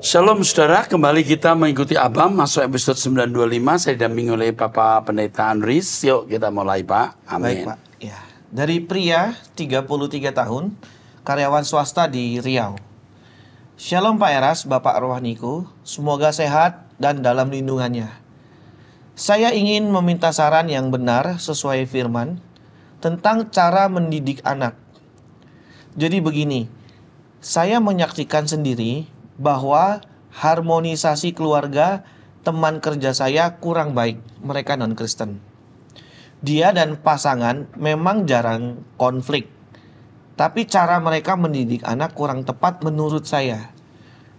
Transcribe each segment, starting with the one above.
Shalom saudara, kembali kita mengikuti Abam masuk episode 925. Saya didampingi oleh Bapak Pendeta Andris. Yuk kita mulai Pak. Amin. Baik Pak. Ya. Dari pria 33 tahun, karyawan swasta di Riau. Shalom Pak Eras, Bapak Rohaniku. Semoga sehat dan dalam lindungannya. Saya ingin meminta saran yang benar sesuai firman tentang cara mendidik anak. Jadi begini, saya menyaksikan sendiri bahwa harmonisasi keluarga teman kerja saya kurang baik, mereka non-Kristen. Dia dan pasangan memang jarang konflik, tapi cara mereka mendidik anak kurang tepat menurut saya,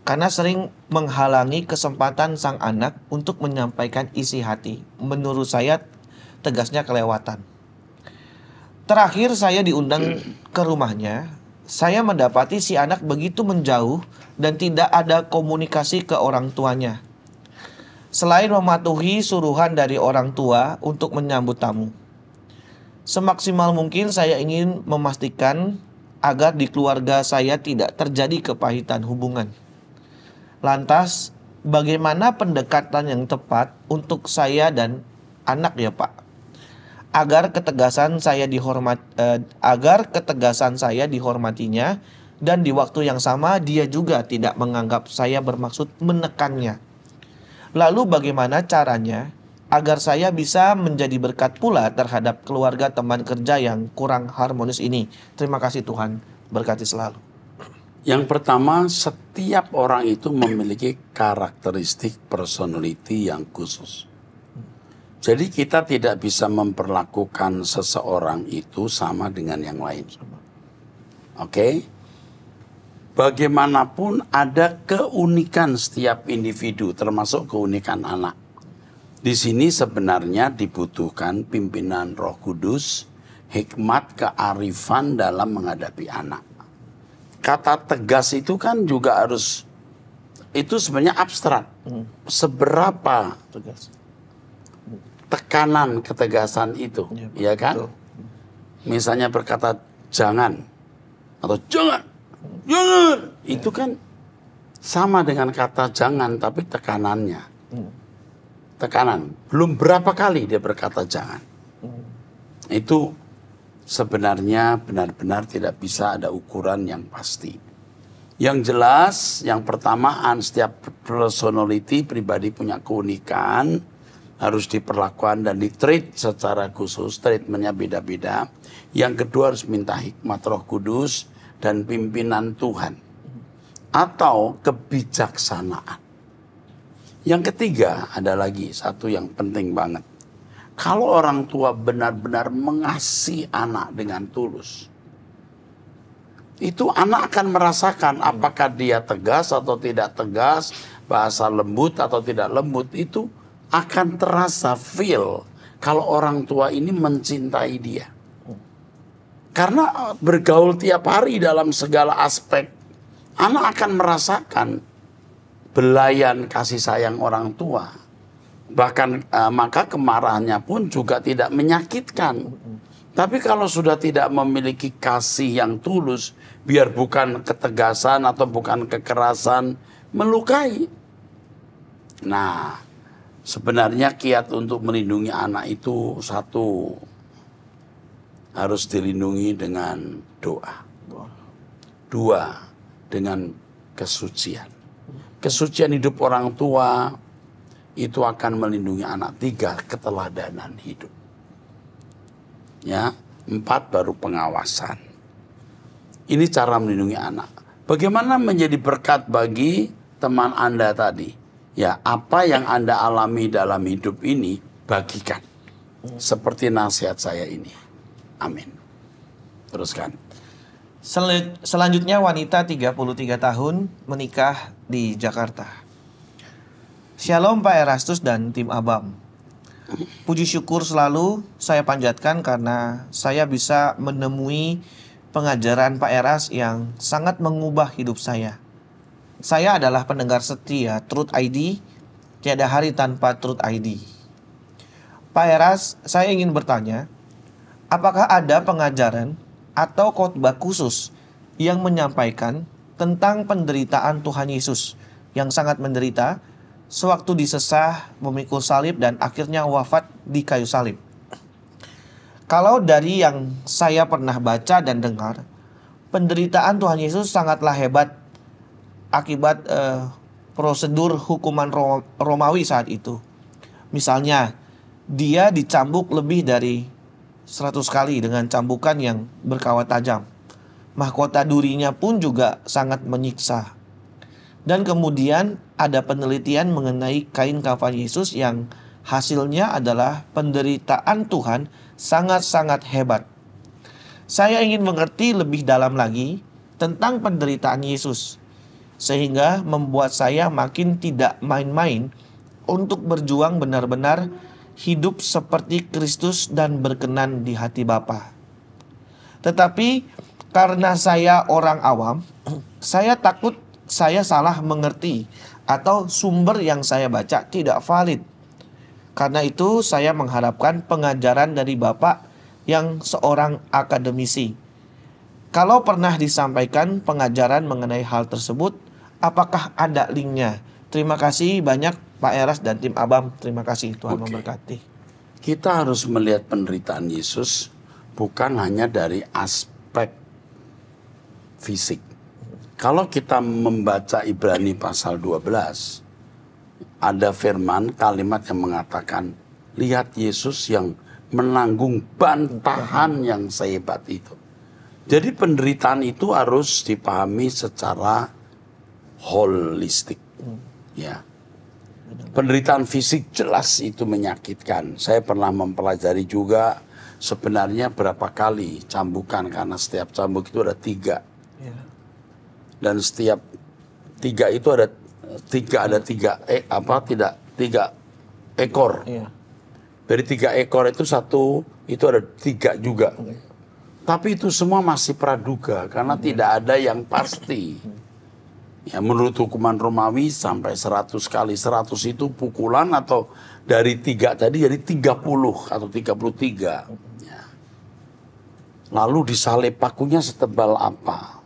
karena sering menghalangi kesempatan sang anak untuk menyampaikan isi hati. Menurut saya tegasnya kelewatan. Terakhir saya diundang ke rumahnya. Saya mendapati si anak begitu menjauh dan tidak ada komunikasi ke orang tuanya. Selain mematuhi suruhan dari orang tua untuk menyambut tamu. Semaksimal mungkin saya ingin memastikan agar di keluarga saya tidak terjadi kepahitan hubungan. Lantas, bagaimana pendekatan yang tepat untuk saya dan anak ya Pak? Agar ketegasan saya dihormatinya dan di waktu yang sama dia juga tidak menganggap saya bermaksud menekannya. Lalu bagaimana caranya agar saya bisa menjadi berkat pula terhadap keluarga teman kerja yang kurang harmonis ini? Terima kasih Tuhan, berkati selalu. Yang pertama, setiap orang itu memiliki karakteristik personality yang khusus. Jadi kita tidak bisa memperlakukan seseorang itu sama dengan yang lain. Oke? Bagaimanapun ada keunikan setiap individu, termasuk keunikan anak. Di sini sebenarnya dibutuhkan pimpinan Roh Kudus, hikmat, kearifan dalam menghadapi anak. Kata tegas itu kan juga harus, itu sebenarnya abstrak. Seberapa tegas? Tekanan ketegasan itu, ya kan? Betul. Misalnya berkata jangan atau jangan, itu kan sama dengan kata jangan tapi tekanannya. Tekanan. Belum berapa kali dia berkata jangan. Itu sebenarnya benar-benar tidak bisa ada ukuran yang pasti. Yang jelas, yang pertamaan setiap personality pribadi punya keunikan, harus diperlakukan dan di-treat secara khusus, treatmentnya beda-beda. Yang kedua harus minta hikmat Roh Kudus dan pimpinan Tuhan. Atau kebijaksanaan. Yang ketiga ada lagi satu yang penting banget. Kalau orang tua benar-benar mengasihi anak dengan tulus, itu anak akan merasakan apakah dia tegas atau tidak tegas, bahasa lembut atau tidak lembut, itu akan terasa feel kalau orang tua ini mencintai dia. Karena bergaul tiap hari dalam segala aspek, anak akan merasakan belayan kasih sayang orang tua. Bahkan maka kemarahannya pun juga tidak menyakitkan. Tapi kalau sudah tidak memiliki kasih yang tulus, biar bukan ketegasan atau bukan kekerasan, melukai. Nah, sebenarnya kiat untuk melindungi anak itu satu, harus dilindungi dengan doa. Dua, dengan kesucian. Kesucian hidup orang tua itu akan melindungi anak. Tiga, keteladanan hidup. Ya, empat, baru pengawasan. Ini cara melindungi anak. Bagaimana menjadi berkat bagi teman Anda tadi? Ya, apa yang Anda alami dalam hidup ini, bagikan. Seperti nasihat saya ini. Amin. Teruskan. Selanjutnya wanita 33 tahun menikah di Jakarta. Shalom Pak Erastus dan tim Abam. Puji syukur selalu saya panjatkan karena saya bisa menemui pengajaran Pak Eras yang sangat mengubah hidup saya. Saya adalah pendengar setia Truth ID, tiada hari tanpa Truth ID. Pak Eras, saya ingin bertanya, apakah ada pengajaran atau khotbah khusus yang menyampaikan tentang penderitaan Tuhan Yesus yang sangat menderita sewaktu disesah, memikul salib, dan akhirnya wafat di kayu salib. Kalau dari yang saya pernah baca dan dengar, penderitaan Tuhan Yesus sangatlah hebat akibat prosedur hukuman Romawi saat itu. Misalnya, dia dicambuk lebih dari 100 kali dengan cambukan yang berkawat tajam. Mahkota durinya pun juga sangat menyiksa. Dan kemudian ada penelitian mengenai kain kafan Yesus yang hasilnya adalah penderitaan Tuhan sangat-sangat hebat. Saya ingin mengerti lebih dalam lagi tentang penderitaan Yesus, sehingga membuat saya makin tidak main-main untuk berjuang benar-benar hidup seperti Kristus dan berkenan di hati Bapa. Tetapi karena saya orang awam, saya takut saya salah mengerti atau sumber yang saya baca tidak valid. Karena itu saya mengharapkan pengajaran dari Bapak yang seorang akademisi. Kalau pernah disampaikan pengajaran mengenai hal tersebut, apakah ada linknya? Terima kasih banyak Pak Eras dan tim Abam. Terima kasih, Tuhan memberkati. Kita harus melihat penderitaan Yesus bukan hanya dari aspek fisik. Kalau kita membaca Ibrani pasal 12, ada firman kalimat yang mengatakan, lihat Yesus yang menanggung bantahan yang sehebat itu. Jadi penderitaan itu harus dipahami secara holistik. Ya. Penderitaan fisik jelas itu menyakitkan. Saya pernah mempelajari juga sebenarnya berapa kali cambukan, karena setiap cambuk itu ada 3. Dan setiap 3 itu ada 3 ekor. Dari 3 ekor itu 1 itu ada 3 juga. Tapi itu semua masih praduga karena tidak ada yang pasti. Ya, menurut hukuman Romawi sampai 100 kali 100 itu pukulan, atau dari 3 tadi jadi 30 atau 33. Ya. Lalu disalib, pakunya setebal apa?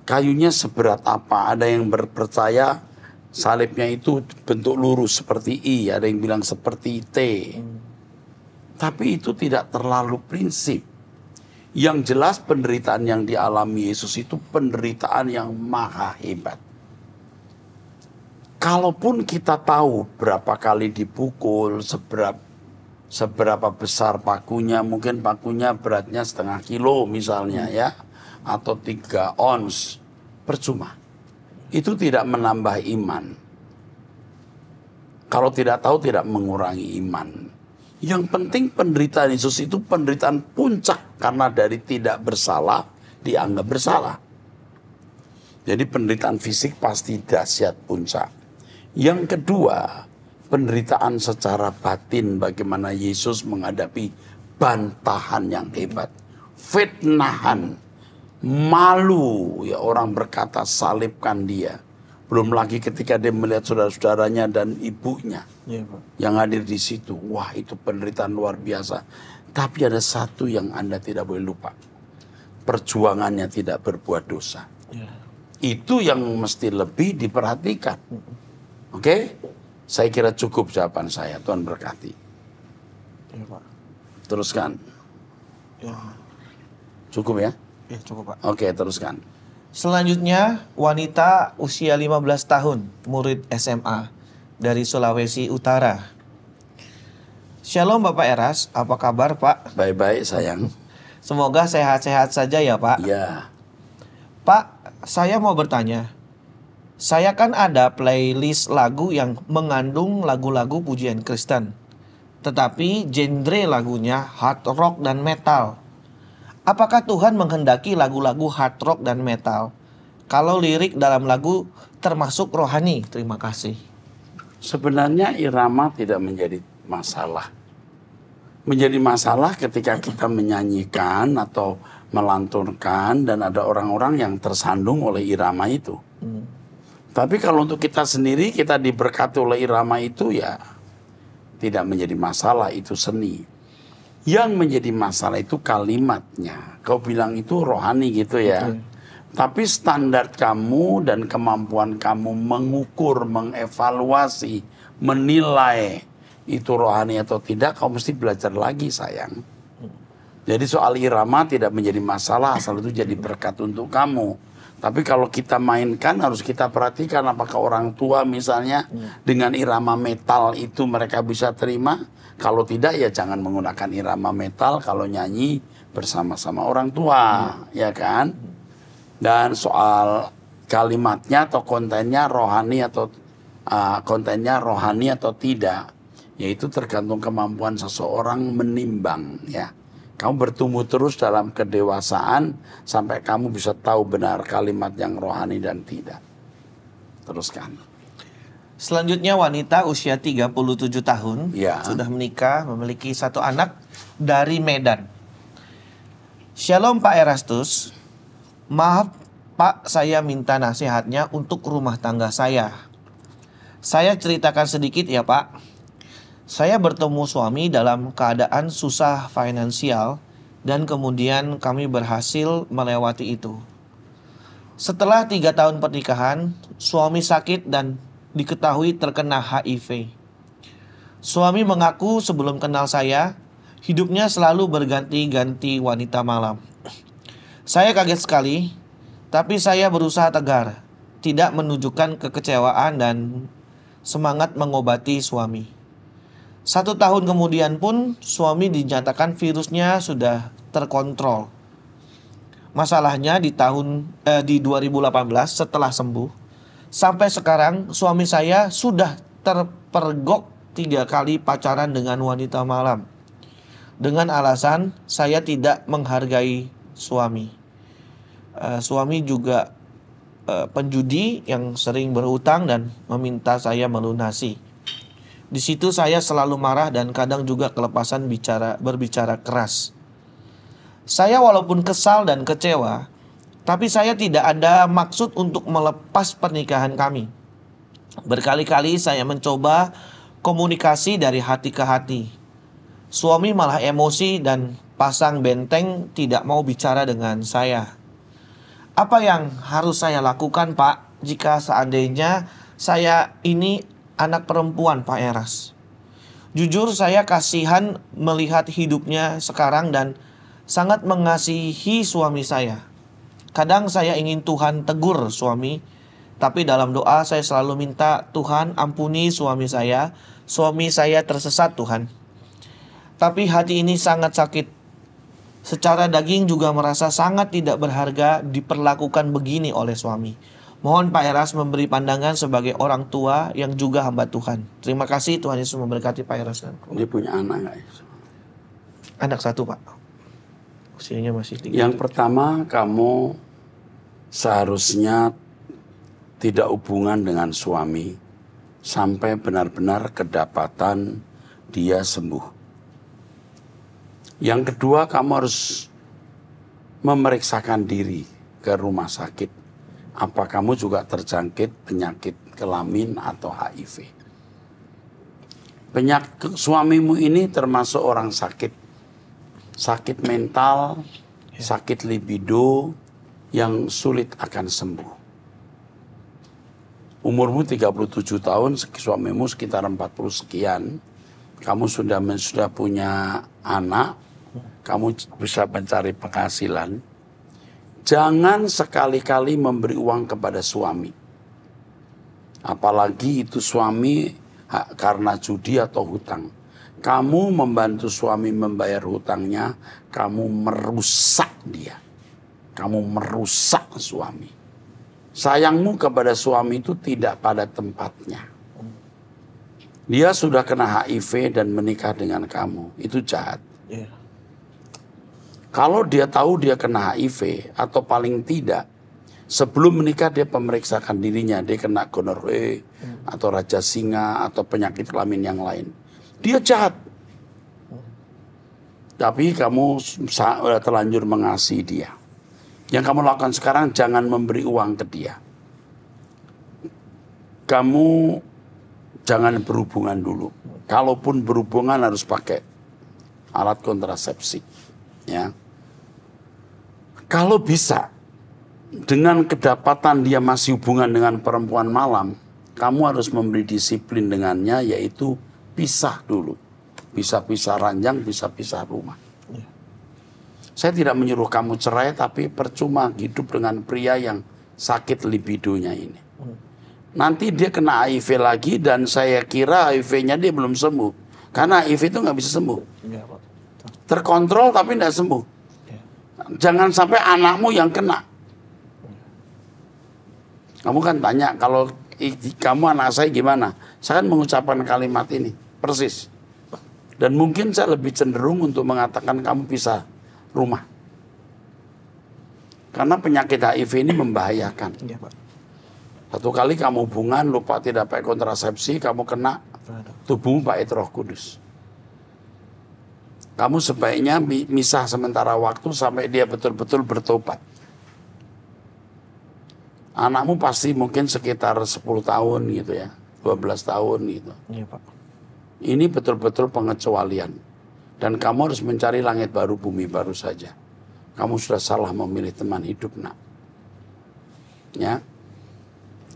Kayunya seberat apa? Ada yang berpercaya salibnya itu bentuk lurus seperti I, ada yang bilang seperti T. Tapi itu tidak terlalu prinsip. Yang jelas penderitaan yang dialami Yesus itu penderitaan yang maha hebat. Kalaupun kita tahu berapa kali dipukul, seberapa besar pakunya, mungkin pakunya beratnya 0,5 kilo misalnya ya, atau 3 ons, percuma. Itu tidak menambah iman. Kalau tidak tahu tidak mengurangi iman. Yang penting penderitaan Yesus itu penderitaan puncak, karena dari tidak bersalah dianggap bersalah. Jadi penderitaan fisik pasti dahsyat puncak. Yang kedua, penderitaan secara batin, bagaimana Yesus menghadapi bantahan yang hebat, fitnahan, malu, ya orang berkata salibkan dia. Belum lagi ketika dia melihat saudara-saudaranya dan ibunya yang hadir di situ. Wah, itu penderitaan luar biasa. Tapi ada satu yang Anda tidak boleh lupa. Perjuangannya tidak berbuat dosa. Itu yang mesti lebih diperhatikan. Oke? Saya kira cukup jawaban saya. Tuhan berkati. Teruskan. Cukup ya? Ya, cukup Pak. Oke, teruskan. Selanjutnya, wanita usia 15 tahun, murid SMA dari Sulawesi Utara. Shalom Bapak Eras, apa kabar Pak? Baik-baik sayang. Semoga sehat-sehat saja ya Pak. Ya. Pak, saya mau bertanya. Saya kan ada playlist lagu yang mengandung lagu-lagu pujian Kristen. Tetapi genre lagunya hard rock dan metal. Apakah Tuhan menghendaki lagu-lagu hard rock dan metal? Kalau lirik dalam lagu termasuk rohani? Terima kasih. Sebenarnya irama tidak menjadi masalah. Menjadi masalah ketika kita menyanyikan atau melantunkan dan ada orang-orang yang tersandung oleh irama itu. Tapi kalau untuk kita sendiri, kita diberkati oleh irama itu, ya tidak menjadi masalah, itu seni. Yang menjadi masalah itu kalimatnya. Kau bilang itu rohani gitu ya. Tapi standar kamu dan kemampuan kamu mengukur, mengevaluasi, menilai itu rohani atau tidak, kamu mesti belajar lagi sayang. Jadi soal irama tidak menjadi masalah asal itu jadi berkat untuk kamu. Tapi kalau kita mainkan harus kita perhatikan apakah orang tua misalnya dengan irama metal itu mereka bisa terima. Kalau tidak ya jangan menggunakan irama metal kalau nyanyi bersama-sama orang tua, ya kan? Dan soal kalimatnya atau kontennya rohani atau tidak, yaitu tergantung kemampuan seseorang menimbang, ya. Kamu bertumbuh terus dalam kedewasaan sampai kamu bisa tahu benar kalimat yang rohani dan tidak. Teruskan. Selanjutnya wanita usia 37 tahun, Ya. sudah menikah, memiliki 1 anak dari Medan. Shalom Pak Erastus. Maaf Pak, saya minta nasihatnya untuk rumah tangga saya. Saya ceritakan sedikit ya Pak. Saya bertemu suami dalam keadaan susah finansial dan kemudian kami berhasil melewati itu. Setelah 3 tahun pernikahan, suami sakit dan diketahui terkena HIV. Suami mengaku sebelum kenal saya, hidupnya selalu berganti-ganti wanita malam. Saya kaget sekali, tapi saya berusaha tegar, tidak menunjukkan kekecewaan dan semangat mengobati suami. 1 tahun kemudian pun suami dinyatakan virusnya sudah terkontrol. Masalahnya di 2018 setelah sembuh, sampai sekarang suami saya sudah terpergok 3 kali pacaran dengan wanita malam. Dengan alasan saya tidak menghargai suami. Suami juga penjudi yang sering berhutang dan meminta saya melunasi. Di situ saya selalu marah dan kadang juga kelepasan berbicara keras. Saya walaupun kesal dan kecewa, tapi saya tidak ada maksud untuk melepas pernikahan kami. Berkali-kali saya mencoba komunikasi dari hati ke hati. Suami malah emosi dan pasang benteng tidak mau bicara dengan saya. Apa yang harus saya lakukan Pak jika seandainya saya ini anak perempuan Pak Eras? Jujur saya kasihan melihat hidupnya sekarang dan sangat mengasihi suami saya. Kadang saya ingin Tuhan tegur suami, tapi dalam doa saya selalu minta Tuhan ampuni suami saya tersesat Tuhan. Tapi hati ini sangat sakit. Secara daging juga merasa sangat tidak berharga diperlakukan begini oleh suami. Mohon Pak Eras memberi pandangan sebagai orang tua yang juga hamba Tuhan. Terima kasih, Tuhan Yesus memberkati Pak Eras. Dia punya anak nggak? Anak 1 Pak. Usianya masih 3. Yang pertama, kamu seharusnya tidak hubungan dengan suami sampai benar-benar kedapatan dia sembuh. Yang kedua, kamu harus memeriksakan diri ke rumah sakit. Apa kamu juga terjangkit penyakit kelamin atau HIV? Suamimu ini termasuk orang sakit. Sakit mental, sakit libido yang sulit akan sembuh. Umurmu 37 tahun, suamimu sekitar 40 sekian. Kamu sudah punya anak, kamu bisa mencari penghasilan. Jangan sekali-kali memberi uang kepada suami. Apalagi itu suami karena judi atau hutang. Kamu membantu suami membayar hutangnya, kamu merusak dia. Kamu merusak suami. Sayangmu kepada suami itu tidak pada tempatnya. Dia sudah kena HIV dan menikah dengan kamu. Itu jahat. Kalau dia tahu dia kena HIV atau paling tidak sebelum menikah dia pemeriksakan dirinya, dia kena gonorrhea atau raja singa atau penyakit kelamin yang lain. Dia jahat. Tapi kamu terlanjur mengasihi dia. Yang kamu lakukan sekarang jangan memberi uang ke dia. Kamu jangan berhubungan dulu. Kalaupun berhubungan harus pakai alat kontrasepsi. Ya. Kalau bisa, dengan kedapatan dia masih hubungan dengan perempuan malam, kamu harus memberi disiplin dengannya, yaitu pisah dulu. Bisa pisah ranjang, bisa pisah rumah. Saya tidak menyuruh kamu cerai, tapi percuma hidup dengan pria yang sakit libidonya ini. Nanti dia kena HIV lagi, dan saya kira HIV-nya dia belum sembuh. Karena HIV itu nggak bisa sembuh. Terkontrol tapi nggak sembuh. Jangan sampai anakmu yang kena. Kamu kan tanya, kalau kamu anak saya gimana? Saya kan mengucapkan kalimat ini, persis. Dan mungkin saya lebih cenderung untuk mengatakan kamu pisah rumah. Karena penyakit HIV ini membahayakan. Ya, Pak. Satu kali kamu hubungan, lupa tidak pakai kontrasepsi, kamu kena, tubuhmu pakai Roh Kudus. Kamu sebaiknya misah sementara waktu sampai dia betul-betul bertobat. Anakmu pasti mungkin sekitar 10 tahun gitu ya, 12 tahun gitu. Iya, Pak. Ini betul-betul pengecualian. Dan kamu harus mencari langit baru, bumi baru saja. Kamu sudah salah memilih teman hidup, nak. Ya.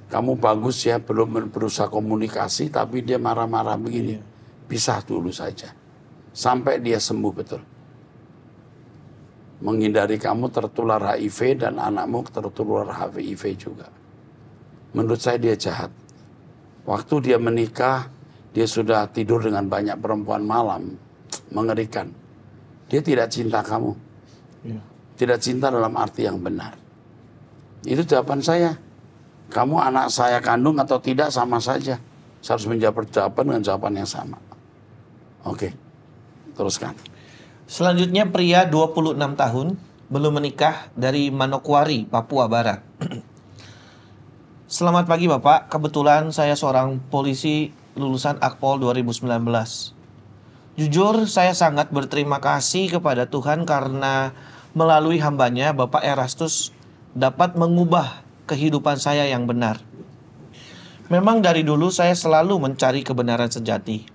Kamu bagus ya, belum berusaha komunikasi, tapi dia marah-marah begini. Pisah dulu saja. Sampai dia sembuh betul. Menghindari kamu tertular HIV dan anakmu tertular HIV juga. Menurut saya dia jahat. Waktu dia menikah, dia sudah tidur dengan banyak perempuan malam. Mengerikan. Dia tidak cinta kamu. Tidak cinta dalam arti yang benar. Itu jawaban saya. Kamu anak saya kandung atau tidak sama saja. Saya harus menjawab jawaban dengan jawaban yang sama. Oke, teruskan. Selanjutnya pria 26 tahun, belum menikah, dari Manokwari, Papua Barat. Selamat pagi Bapak, kebetulan saya seorang polisi lulusan Akpol 2019. Jujur saya sangat berterima kasih kepada Tuhan karena melalui hambanya Bapak Erastus dapat mengubah kehidupan saya yang benar. Memang dari dulu saya selalu mencari kebenaran sejati.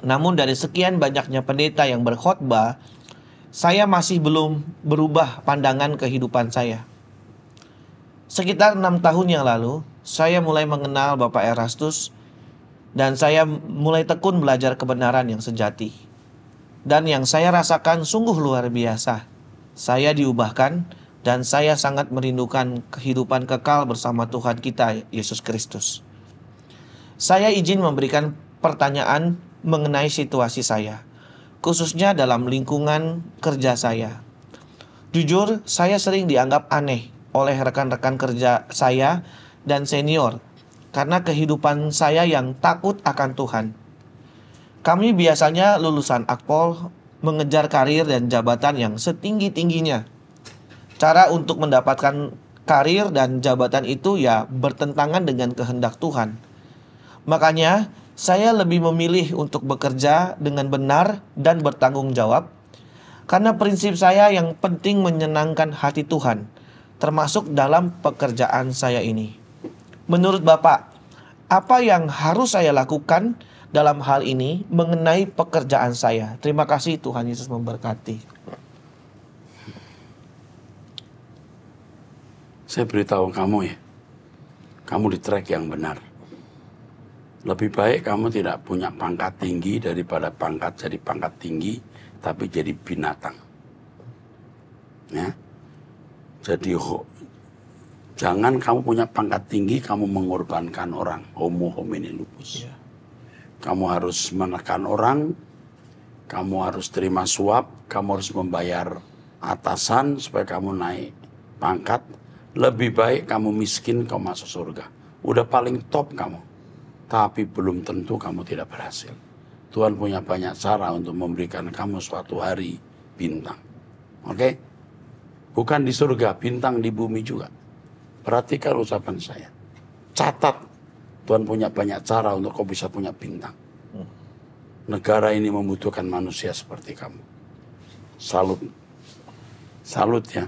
Namun dari sekian banyaknya pendeta yang berkhotbah, saya masih belum berubah pandangan kehidupan saya. Sekitar 6 tahun yang lalu, saya mulai mengenal Bapak Erastus dan saya mulai tekun belajar kebenaran yang sejati. Dan yang saya rasakan sungguh luar biasa. Saya diubahkan dan saya sangat merindukan kehidupan kekal bersama Tuhan kita, Yesus Kristus. Saya izin memberikan pertanyaan mengenai situasi saya, khususnya dalam lingkungan kerja saya. Jujur, saya sering dianggap aneh oleh rekan-rekan kerja saya dan senior karena kehidupan saya yang takut akan Tuhan. Kami biasanya lulusan Akpol mengejar karir dan jabatan yang setinggi-tingginya. Cara untuk mendapatkan karir dan jabatan itu ya bertentangan dengan kehendak Tuhan. Makanya saya lebih memilih untuk bekerja dengan benar dan bertanggung jawab, karena prinsip saya yang penting menyenangkan hati Tuhan, termasuk dalam pekerjaan saya ini. Menurut Bapak, apa yang harus saya lakukan dalam hal ini mengenai pekerjaan saya? Terima kasih, Tuhan Yesus memberkati. Saya beritahu kamu ya, kamu di track yang benar. Lebih baik kamu tidak punya pangkat tinggi daripada jadi pangkat tinggi, tapi jadi binatang. Ya. Jadi jangan kamu punya pangkat tinggi, kamu mengorbankan orang. Homo homini lupus. Ya. Kamu harus menekan orang, kamu harus terima suap, kamu harus membayar atasan supaya kamu naik pangkat. Lebih baik kamu miskin, kamu masuk surga. Udah paling top kamu. Tapi belum tentu kamu tidak berhasil. Tuhan punya banyak cara untuk memberikan kamu suatu hari bintang. Oke? Bukan di surga, bintang di bumi juga. Perhatikan ucapan saya. Catat, Tuhan punya banyak cara untuk kau bisa punya bintang. Negara ini membutuhkan manusia seperti kamu. Salut. Salut ya.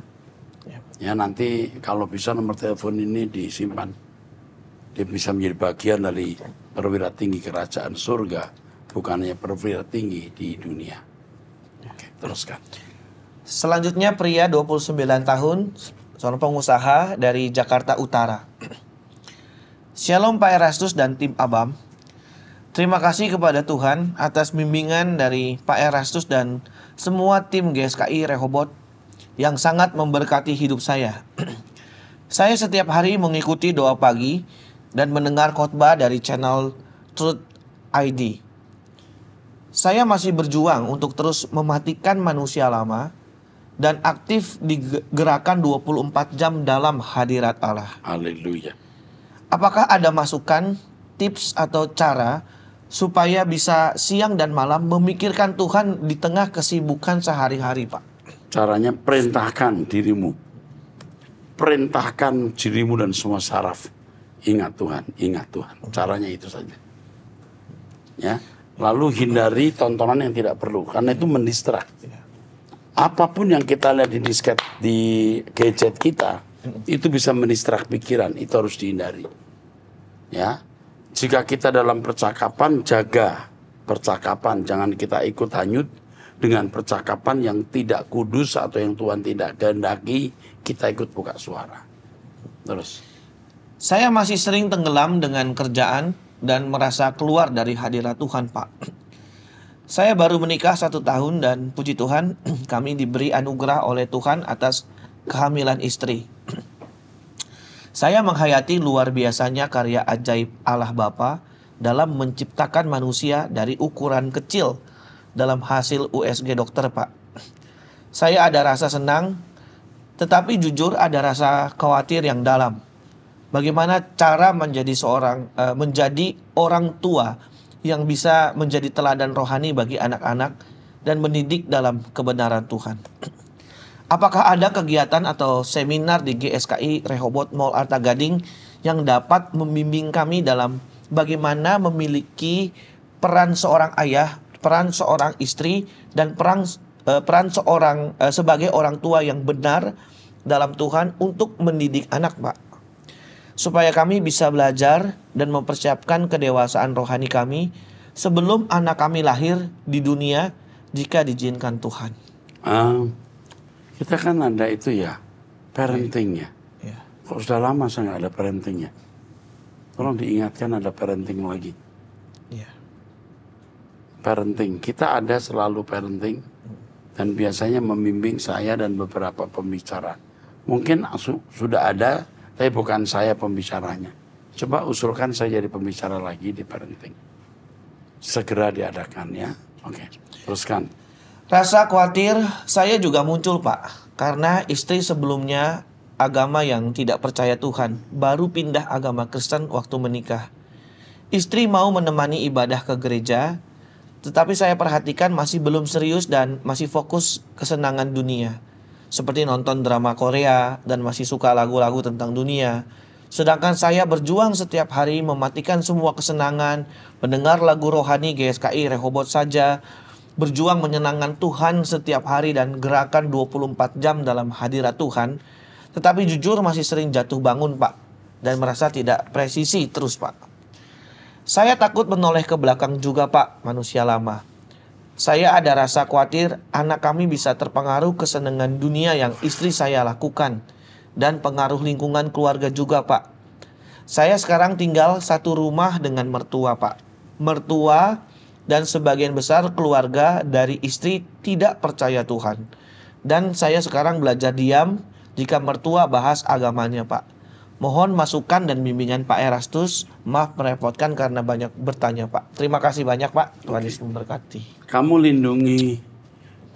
Ya nanti kalau bisa nomor telepon ini disimpan. Dia bisa menjadi bagian dari perwira tinggi kerajaan surga, bukan hanya perwira tinggi di dunia. Oke, teruskan. Selanjutnya pria 29 tahun, seorang pengusaha dari Jakarta Utara. Shalom Pak Erastus dan tim Abam. Terima kasih kepada Tuhan atas bimbingan dari Pak Erastus dan semua tim GSKI Rehoboth yang sangat memberkati hidup saya. Saya setiap hari mengikuti doa pagi dan mendengar khotbah dari channel Truth ID. Saya masih berjuang untuk terus mematikan manusia lama dan aktif di gerakan 24 jam dalam hadirat Allah. Haleluya. Apakah ada masukan, tips atau cara supaya bisa siang dan malam memikirkan Tuhan di tengah kesibukan sehari-hari, Pak? Caranya perintahkan dirimu. Perintahkan dirimu dan semua saraf. Ingat Tuhan, ingat Tuhan. Caranya itu saja. Ya. Lalu hindari tontonan yang tidak perlu, karena itu mendistrak. Apapun yang kita lihat di gadget kita, itu bisa mendistrak pikiran, itu harus dihindari. Ya, jika kita dalam percakapan, jaga percakapan, jangan kita ikut hanyut dengan percakapan yang tidak kudus atau yang Tuhan tidak kehendaki, kita ikut buka suara. Terus. Saya masih sering tenggelam dengan kerjaan dan merasa keluar dari hadirat Tuhan, Pak. Saya baru menikah 1 tahun dan puji Tuhan kami diberi anugerah oleh Tuhan atas kehamilan istri. Saya menghayati luar biasanya karya ajaib Allah Bapa dalam menciptakan manusia dari ukuran kecil dalam hasil USG dokter, Pak. Saya ada rasa senang, tetapi jujur ada rasa khawatir yang dalam. Bagaimana cara menjadi orang tua yang bisa menjadi teladan rohani bagi anak-anak dan mendidik dalam kebenaran Tuhan. Apakah ada kegiatan atau seminar di GSKI Rehoboth Mall Arta Gading yang dapat membimbing kami dalam bagaimana memiliki peran seorang ayah, peran seorang istri, dan peran sebagai orang tua yang benar dalam Tuhan untuk mendidik anak, Pak? Supaya kami bisa belajar dan mempersiapkan kedewasaan rohani kami sebelum anak kami lahir di dunia jika diizinkan Tuhan. Kita kan ada itu ya, parentingnya. Ya. Kok sudah lama saya nggak ada parentingnya? Tolong diingatkan ada parenting lagi. Ya. Parenting, kita ada selalu parenting. Dan biasanya membimbing saya dan beberapa pembicara. Mungkin sudah ada, tapi bukan saya pembicaranya. Coba usulkan saya jadi pembicara lagi di parenting. Segera diadakan ya. Oke, teruskan. Rasa khawatir saya juga muncul, Pak, karena istri sebelumnya agama yang tidak percaya Tuhan, baru pindah agama Kristen waktu menikah. Istri mau menemani ibadah ke gereja, tetapi saya perhatikan masih belum serius dan masih fokus kesenangan dunia. Seperti nonton drama Korea dan masih suka lagu-lagu tentang dunia. Sedangkan saya berjuang setiap hari mematikan semua kesenangan, mendengar lagu rohani GSKI Rehoboth saja, berjuang menyenangkan Tuhan setiap hari dan gerakan 24 jam dalam hadirat Tuhan. Tetapi jujur masih sering jatuh bangun, Pak, dan merasa tidak presisi terus, Pak. Saya takut menoleh ke belakang juga, Pak, manusia lama. Saya ada rasa khawatir anak kami bisa terpengaruh kesenangan dunia yang istri saya lakukan dan pengaruh lingkungan keluarga juga, Pak. Saya sekarang tinggal satu rumah dengan mertua, Pak. Mertua dan sebagian besar keluarga dari istri tidak percaya Tuhan. Dan saya sekarang belajar diam jika mertua bahas agamanya, Pak. Mohon masukan dan bimbingan Pak Erastus. Maaf merepotkan karena banyak bertanya, Pak. Terima kasih banyak, Pak. Tuhan Yesus memberkati. Kamu lindungi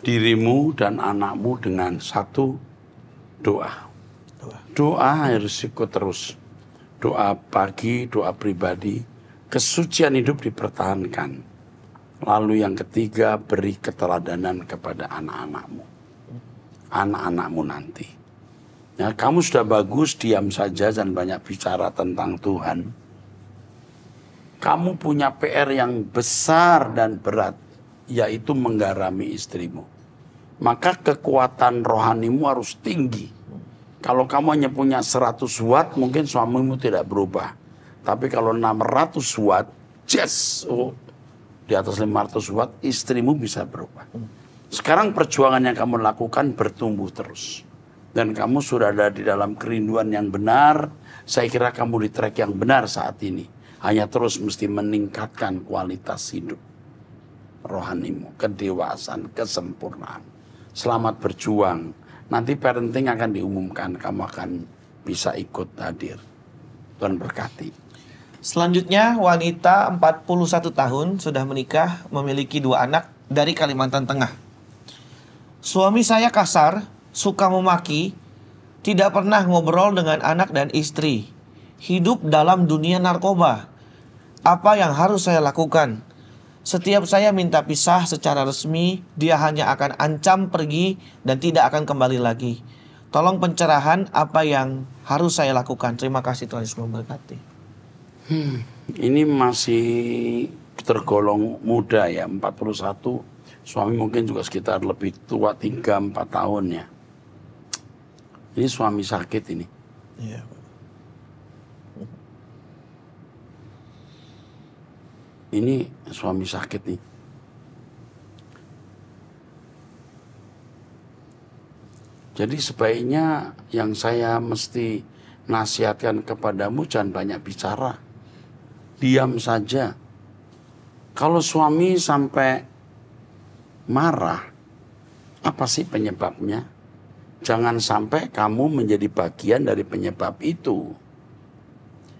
dirimu dan anakmu dengan satu doa. Doa harus ikut terus. Doa pagi, doa pribadi. Kesucian hidup dipertahankan. Lalu yang ketiga, beri keteladanan kepada anak-anakmu. Anak-anakmu nanti. Ya, kamu sudah bagus, diam saja dan banyak bicara tentang Tuhan. Kamu punya PR yang besar dan berat, yaitu menggarami istrimu. Maka kekuatan rohanimu harus tinggi. Kalau kamu hanya punya 100 watt, mungkin suamimu tidak berubah. Tapi kalau 600 watt, di atas 500 watt, istrimu bisa berubah. Sekarang perjuangan yang kamu lakukan bertumbuh terus. dan kamu sudah ada di dalam kerinduan yang benar, saya kira kamu di track yang benar saat ini. Hanya terus mesti meningkatkan kualitas hidup rohanimu, kedewasaan, kesempurnaan. Selamat berjuang. Nanti parenting akan diumumkan, kamu akan bisa ikut hadir. Tuhan berkati. Selanjutnya, wanita 41 tahun sudah menikah, memiliki 2 anak dari Kalimantan Tengah. Suami saya kasar, suka memaki, tidak pernah ngobrol dengan anak dan istri. Hidup dalam dunia narkoba. Apa yang harus saya lakukan? Setiap saya minta pisah secara resmi, dia hanya akan ancam pergi dan tidak akan kembali lagi. Tolong pencerahan apa yang harus saya lakukan. Terima kasih, Tuhan Yesus memberkati. Ini masih tergolong muda ya, 41. Suami mungkin juga sekitar lebih tua, 3-4 tahun ya. Ini suami sakit ini. Iya, Pak. Ini suami sakit nih. Jadi sebaiknya yang saya mesti nasihatkan kepadamu, jangan banyak bicara. Diam saja. Kalau suami sampai marah, apa sih penyebabnya? Jangan sampai kamu menjadi bagian dari penyebab itu.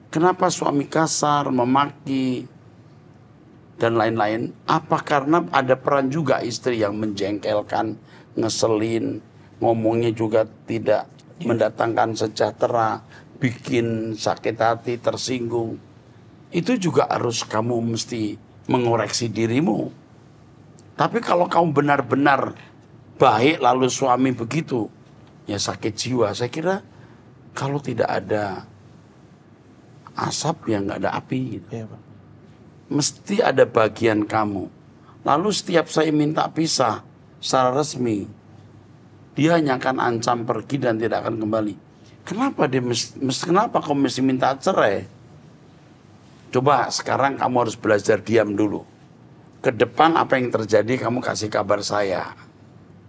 Kenapa suami kasar, memaki, dan lain-lain? Apa karena ada peran juga istri yang menjengkelkan, ngeselin, ngomongnya juga tidak mendatangkan sejahtera, bikin sakit hati, tersinggung. Itu juga harus kamu mesti mengoreksi dirimu. Tapi kalau kamu benar-benar baik lalu suami begitu, ya sakit jiwa. Saya kira kalau tidak ada asap ya nggak ada api gitu. Iya, Pak. Mesti ada bagian kamu. Lalu setiap saya minta pisah secara resmi, dia hanya akan ancam pergi dan tidak akan kembali. Kenapa kenapa kamu mesti minta cerai? Coba sekarang kamu harus belajar diam dulu. Ke depan apa yang terjadi kamu kasih kabar saya.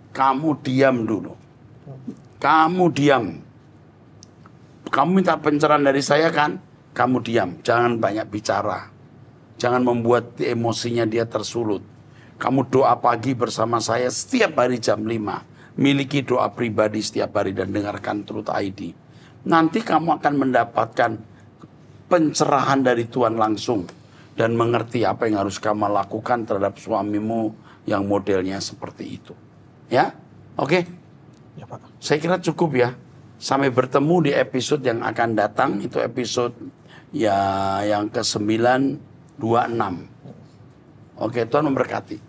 Kamu diam dulu. Kamu diam. Kamu minta pencerahan dari saya kan? Kamu diam. Jangan banyak bicara. Jangan membuat emosinya dia tersulut. Kamu doa pagi bersama saya setiap hari jam 5. Miliki doa pribadi setiap hari dan dengarkan Truth ID. Nanti kamu akan mendapatkan pencerahan dari Tuhan langsung. Dan mengerti apa yang harus kamu lakukan terhadap suamimu yang modelnya seperti itu. Ya? Oke? Ya, Pak. Saya kira cukup ya. Sampai bertemu di episode yang akan datang. Itu episode ya yang ke-926. Oke, Tuhan memberkati.